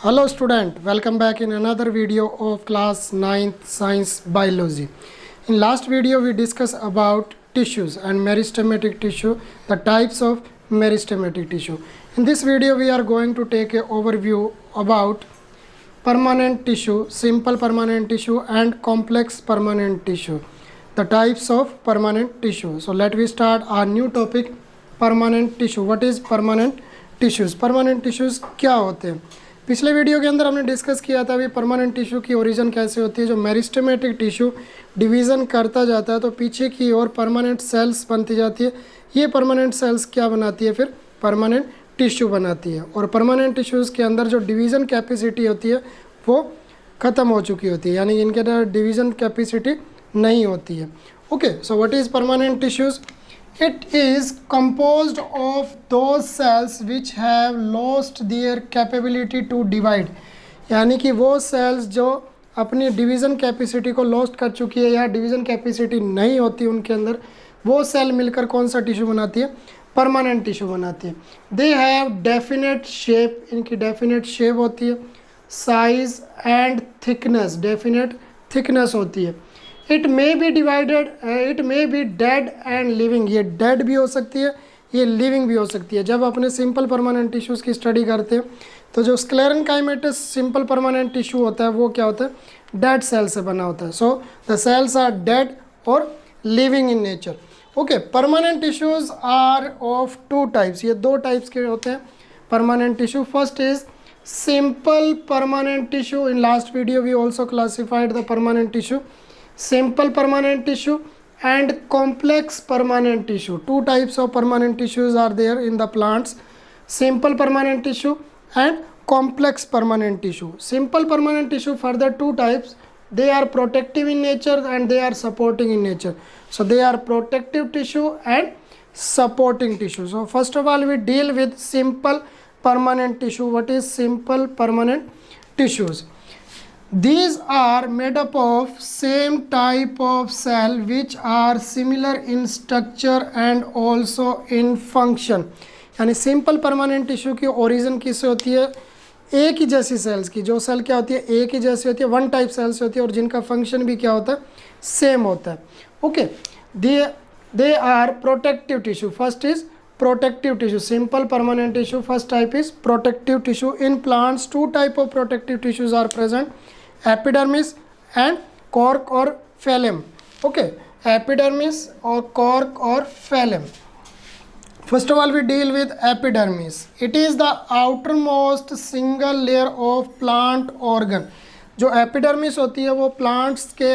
Hello student, welcome back in another video of class 9th science biology. In last video we discussed about tissues and meristematic tissue, the types of meristematic tissue. In this video we are going to take an overview about permanent tissue, simple permanent tissue and complex permanent tissue, the types of permanent tissue. So let me start our new topic, permanent tissue. What is permanent tissues? Permanent tissues क्या होते हैं? पिछले video के अंदर हमने discuss किया था अभी परमानेंट टिश्यू की ओरिजिन कैसे होती है। जो मेरिस्टेमेटिक टिश्यू डिवीज़न करता जाता है तो पीछे की ओर परमानेंट सेल्स बनती जाती है। ये परमानेंट सेल्स क्या बनाती है? फिर परमानेंट टिश्यू बनाती है। और परमानेंट टिश्यूज़ के अंदर जो डिवीज़न कैपेसिटी होती है वो ख़त्म हो चुकी होती है, यानी इनके अंदर डिवीज़न कैपेसिटी नहीं होती है। Okay, so what is permanent tissues? It is composed of those cells which have lost their capability to divide, यानी कि वो सेल्स जो अपनी डिवीज़न कैपेसिटी को लॉस्ट कर चुकी है या डिवीज़न कैपेसिटी नहीं होती उनके अंदर, वो सेल मिलकर कौन सा टिश्यू बनाती है? परमानेंट टिश्यू बनाती है। दे हैव डेफिनेट शेप, इनकी डेफिनेट शेप होती है, size and thickness, definite thickness होती है। It may be divided, it may be dead and living, ये डेड भी हो सकती है, ये लिविंग भी हो सकती है। जब अपने सिंपल परमानेंट टिश्यूज़ की स्टडी करते हैं तो जो स्क्लेरेनकाइमेटस सिंपल परमानेंट टिश्यू होता है वो क्या होता है? डेड सेल से बना होता है। So the cells are dead और living in nature. Okay, permanent tissues are of two types, ये दो टाइप्स के होते हैं permanent tissue. First is simple permanent tissue. In last video we also classified the permanent tissue, simple permanent tissue and complex permanent tissue. Two types of permanent tissues are there in the plants, simple permanent tissue and complex permanent tissue. Simple permanent tissue, further two types, they are protective in nature and they are supporting in nature. So they are protective tissue and supporting tissue. So first of all we deal with simple permanent tissue. What is simple permanent tissues? These are made up of same type of cell which are similar in structure and also in function. यानी simple permanent tissue की origin किससे होती है? एक ही जैसी sales की। जो cell क्या होती है? एक ही जैसी होती है, वन टाइप सेल्स होती है और जिनका फंक्शन भी क्या होता है? सेम होता है। Okay, they are protective tissue. First is protective tissue, simple permanent tissue. First type is protective tissue. In plants two type of protective tissues are present, epidermis and cork or phloem. Okay, epidermis or cork or phloem. First of all we deal with epidermis. It is the outermost single layer of plant organ. जो epidermis होती है वो plants के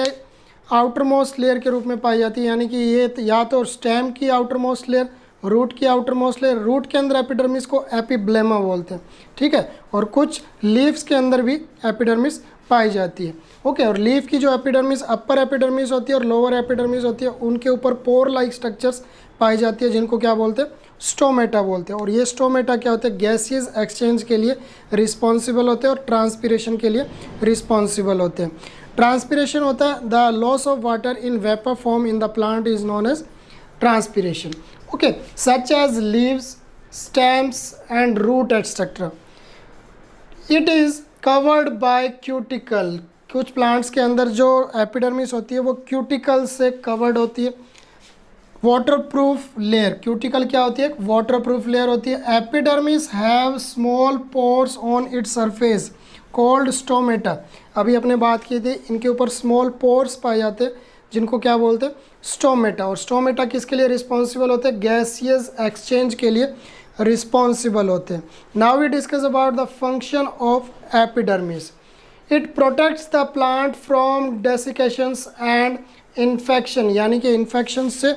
outermost layer के रूप में पाई जाती है, यानी कि ये या तो stem की outermost layer, रूट की आउटर मोस्ट लेयर, रूट के अंदर एपिडर्मिस को एपिब्लेमा बोलते हैं, ठीक है। और कुछ लीव्स के अंदर भी एपिडर्मिस पाई जाती है। ओके, और लीफ की जो एपिडर्मिस, अपर एपिडर्मिस होती है और लोअर एपिडर्मिस होती है, उनके ऊपर पोर लाइक स्ट्रक्चर्स पाई जाती है जिनको क्या बोलते हैं? स्टोमेटा बोलते हैं। और ये स्टोमेटा क्या होते हैं? गैसियस एक्सचेंज के लिए रिस्पॉन्सिबल होते हैं और ट्रांसपीरेशन के लिए रिस्पॉन्सिबल होते हैं। ट्रांसपीरेशन होता है the loss of water in vapour form in the plant is known as transpiration. Okay, such as leaves, stems and root etc. It is covered by cuticle. कुछ प्लांट्स के अंदर जो एपिडर्मिस होती है वो क्यूटिकल से कवर्ड होती है। वाटरप्रूफ लेयर, क्यूटिकल क्या होती है? वाटरप्रूफ लेयर होती है। Epidermis have small pores on its surface called stomata. अभी अपने बात की थी, इनके ऊपर स्मॉल पोर्स पाए जाते हैं जिनको क्या बोलते हैं? स्टोमेटा। और स्टोमेटा किसके लिए रिस्पॉन्सिबल होते हैं? गैसियस एक्सचेंज के लिए रिस्पॉन्सिबल होते हैं। Now we discuss about the function of epidermis. It protects the plant from desiccations and infection, यानी कि इन्फेक्शन से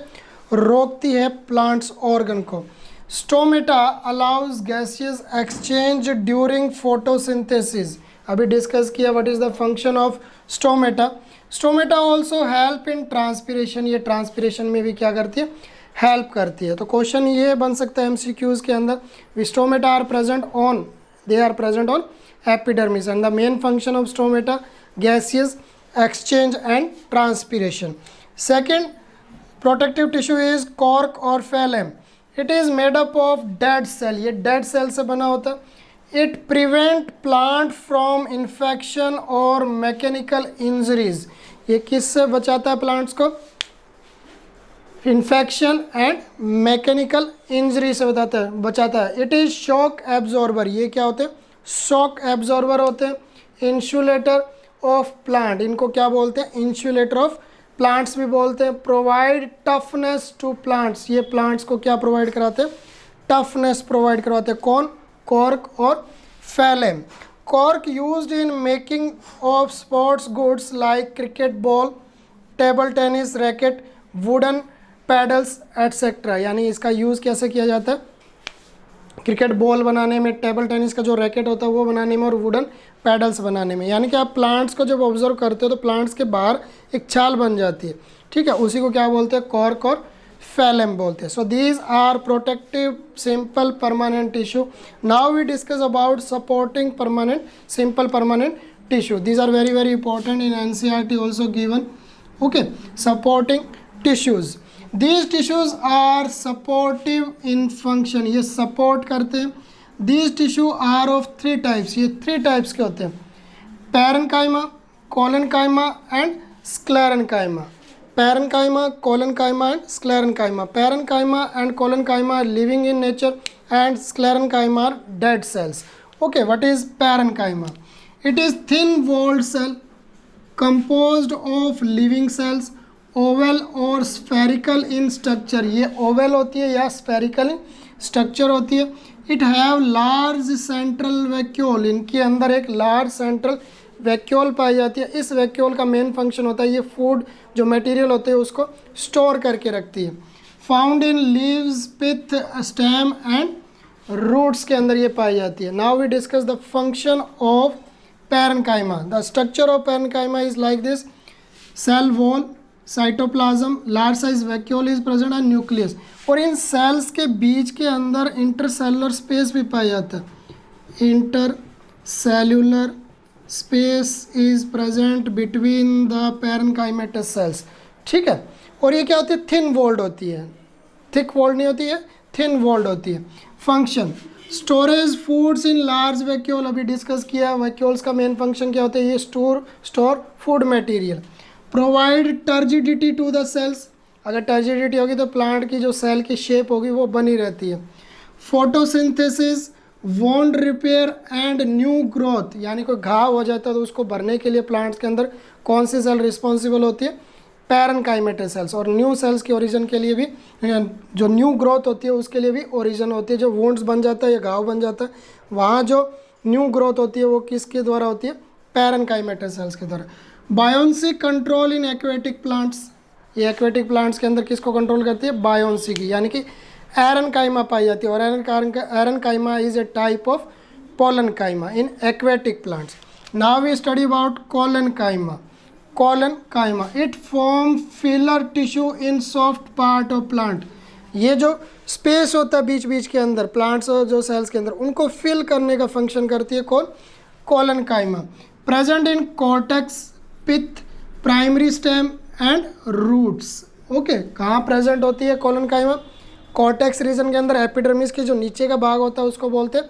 रोकती है प्लांट्स ऑर्गन को। Stomata allows gaseous exchange during photosynthesis. अभी डिस्कस किया what is the function of stomata. Stomata also help in transpiration, ये transpiration में भी क्या करती है? हेल्प करती है। तो क्वेश्चन ये बन सकता है एमसीक्यूज के अंदर, stomata are present on, they are present on epidermis and the main function of stomata gaseous exchange and transpiration. Second protective tissue is cork और phloem. It is made up of dead cell, ये dead cell से बना होता है। It prevent plant from infection और mechanical injuries. ये किससे बचाता है प्लांट्स को? इन्फेक्शन एंड मैकेनिकल इंजरी से बचाता है। It is shock absorber. ये क्या होते हैं? शॉक एब्जॉर्बर होते हैं। इंसुलेटर ऑफ प्लांट, इनको क्या बोलते हैं? इंसुलेटर ऑफ प्लांट्स भी बोलते हैं। प्रोवाइड टफनेस टू प्लांट्स, ये प्लांट्स को क्या प्रोवाइड कराते हैं? टफनेस प्रोवाइड करवाते हैं। कौन? कॉर्क और phellem. Cork used in making of sports goods like cricket ball, table tennis racket, wooden paddles etcetera. यानी इसका यूज़ कैसे किया जाता है? क्रिकेट बॉल बनाने में, टेबल टेनिस का जो रैकेट होता है वो बनाने में, और वुडन पैडल्स बनाने में। यानी कि आप प्लांट्स को जब ऑब्जर्व करते हो तो प्लांट्स के बाहर एक छाल बन जाती है, ठीक है, उसी को क्या बोलते हैं? कॉर्क और फैलेम बोलते हैं। So these are protective simple permanent tissue. Now we discuss about supporting permanent simple permanent tissue. These are very very important in NCERT also given. Okay, supporting tissues, these tissues are supportive in function, ये support करते हैं। these tissue are of 3 types, ये 3 types के होते हैं। Parenchyma, collenchyma and sclerenchyma. Parenchyma, collenchyma and sclerenchyma. Parenchyma and collenchyma are living in nature and sclerenchyma are dead cells. Okay, what is parenchyma? It is thin walled cell composed of living cells, Oval और spherical in structure. ये Oval होती है या spherical in structure होती है। It have large central vacuole, इनके अंदर एक लार्ज सेंट्रल वैक्यूल पाई जाती है। इस वैक्यूल का मेन फंक्शन होता है ये फूड जो मटेरियल होते हैं उसको स्टोर करके रखती है। Found in leaves, pith, stem and roots के अंदर ये पाई जाती है। Now we discuss the function of parenchyma. The structure of parenchyma is like this: cell wall, cytoplasm, large size vacuole is present and nucleus. और इन sales के बीच के अंदर इंटरसेलुलर स्पेस भी पाया जाता है। Intercellular space is present between the parenchymatous sales, ठीक है। और ये क्या होती है? थिन वॉल्ड होती है, थिक वॉल्ड नहीं होती है, थिन वॉल्ड होती है। Function: storage foods in large vacuole, अभी डिस्कस किया। वैक्यूल्स का मेन फंक्शन क्या होता है? ये store food material. Provide turgidity to the cells, अगर टर्जिडिटी होगी तो प्लांट की जो सेल की शेप होगी वो बनी रहती है। Photosynthesis, wound repair and new growth, यानी कोई घाव हो जाता है तो उसको भरने के लिए प्लांट्स के अंदर कौन सी सेल रिस्पॉन्सिबल होती है? Parenchymatous sales. और न्यू सेल्स के ओरिजिन के लिए भी, जो न्यू ग्रोथ होती है उसके लिए भी ओरिजिन होती है। जो वोंड्स बन जाता है या घाव बन जाता है, वहाँ जो न्यू ग्रोथ होती है वो किसके द्वारा होती है? पैरेन्काइमेटस सेल्स के द्वारा। बायोन्सी कंट्रोल इन एक्वेटिक प्लांट्स, ये एक्वेटिक प्लांट्स के अंदर किसको कंट्रोल करती है? बायोन्सी की, यानी कि एरेन्काइमा पाई जाती है। और aerenchyma is a type of parenchyma in aquatic plants. Now we study about collenchyma. Collenchyma, it form filler tissue in soft part of plant. ये जो स्पेस होता है बीच बीच के अंदर प्लांट्स और जो सेल्स के अंदर, उनको फिल करने का फंक्शन करती है कौन? Collenchyma. Present in cortex, pith, primary stem and roots. Okay, कहाँ प्रेजेंट होती है कोलेनकाइमा? कॉर्टेक्स रीजन के अंदर। एपिडर्मिस के जो नीचे का भाग होता है उसको बोलते हैं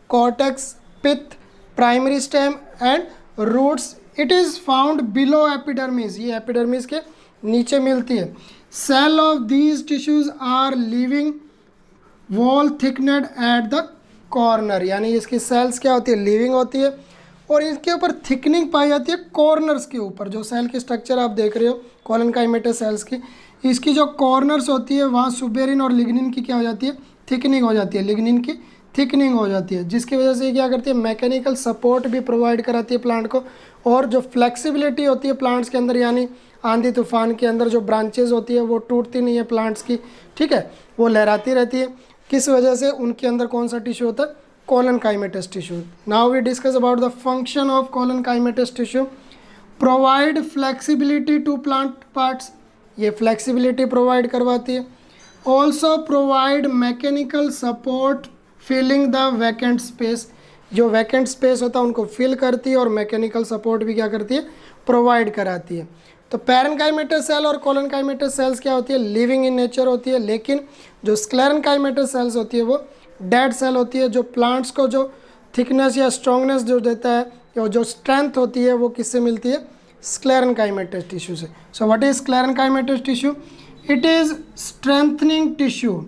cortex, pith, primary stem and roots. It is found below epidermis, ये एपिडर्मिस के नीचे मिलती है। Cell of these tissues are living wall thickened at the corner, यानी इसकी सेल्स क्या होती है? लिविंग होती है और इसके ऊपर थिकनिंग पाई जाती है कॉर्नर्स के ऊपर। जो सेल की स्ट्रक्चर आप देख रहे हो कोलेनकाइमेटस सेल्स की, इसकी जो कॉर्नर्स होती है वहाँ सुबेरिन और लिग्निन की क्या हो जाती है? थिकनिंग हो जाती है, लिग्निन की थिकनिंग हो जाती है, जिसकी वजह से क्या करती है? मैकेनिकल सपोर्ट भी प्रोवाइड कराती है प्लांट को। और जो फ्लेक्सिबिलिटी होती है प्लांट्स के अंदर, यानी आंधी तूफान के अंदर जो ब्रांचेज होती है वो टूटती नहीं है प्लांट्स की, ठीक है, वो लहराती रहती है। किस वजह से? उनके अंदर कौन सा टिश्यू होता है? Collenchymatous tissue. Now we discuss about the function of collenchymatous tissue. Provide flexibility to plant parts, ये फ्लेक्सिबिलिटी प्रोवाइड करवाती है। Also provide mechanical support filling the vacant space, जो वैकेंट स्पेस होता है उनको फिल करती है और मैकेनिकल सपोर्ट भी क्या करती है? प्रोवाइड कराती है। तो पैरेन्काइमेटस सेल और कोलेनकाइमेटस सेल्स क्या होती है? लिविंग इन नेचर होती है। लेकिन जो स्क्लेरेन्काइमेटस सेल्स होती है वो डेड सेल होती है, जो प्लांट्स को जो थिकनेस या स्ट्रॉन्गनेस जो देता है या जो स्ट्रेंथ होती है वो किससे मिलती है? स्क्लेरेंकाइमेटस टिश्यू से. So what is sclerenchymatous tissue? It is strengthening tissue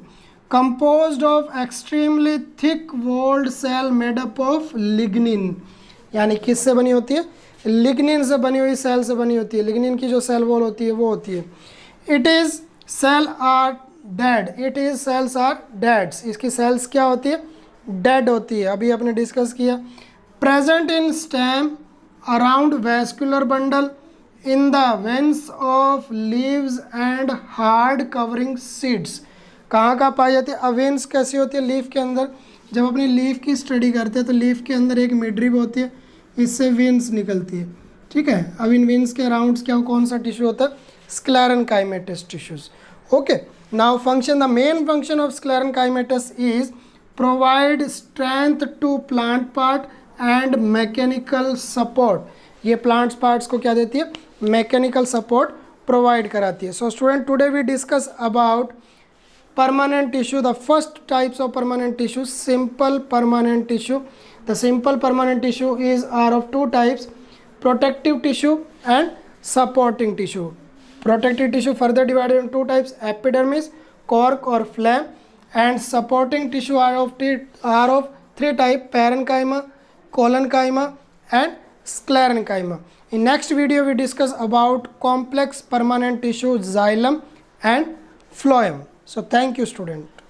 composed of extremely thick walled cell made up of lignin. यानी किससे बनी होती है? लिग्निन से बनी हुई सेल से बनी होती है. लिग्निन की जो सेल वॉल होती है वो होती है. It is cell are dead. It is cells are deads. इसकी सेल्स क्या होती है? डेड होती है. अभी आपने डिस्कस किया. Present in stem around vascular bundle in the veins of leaves and hard covering seeds. कहाँ कहाँ पाई जाती है? अवेंस कैसी होती है? लीफ के अंदर. जब अपनी लीफ की स्टडी करते हैं तो लीफ के अंदर एक मिडरिब होती है, इससे वेंस निकलती है. ठीक है. अब इन वेंस के अराउंड क्या कौन सा टिश्यू होता है? Sclerenchymatous tissues. Okay. Now function, the main function of sclerenchymatous is provide strength to plant part and mechanical support. ये प्लांट्स पार्ट्स को क्या देती है? मैकेनिकल सपोर्ट प्रोवाइड कराती है. So student, today we discuss about permanent tissue. The first types of permanent tissue, simple permanent tissue. The simple permanent tissue are of two types, protective tissue and supporting tissue. Protective tissue further divided into two types, epidermis, cork or phloem, and supporting tissue are of three types, parenchyma, collenchyma and sclerenchyma. In next video we discuss about complex permanent tissue, xylem and phloem. So thank you student.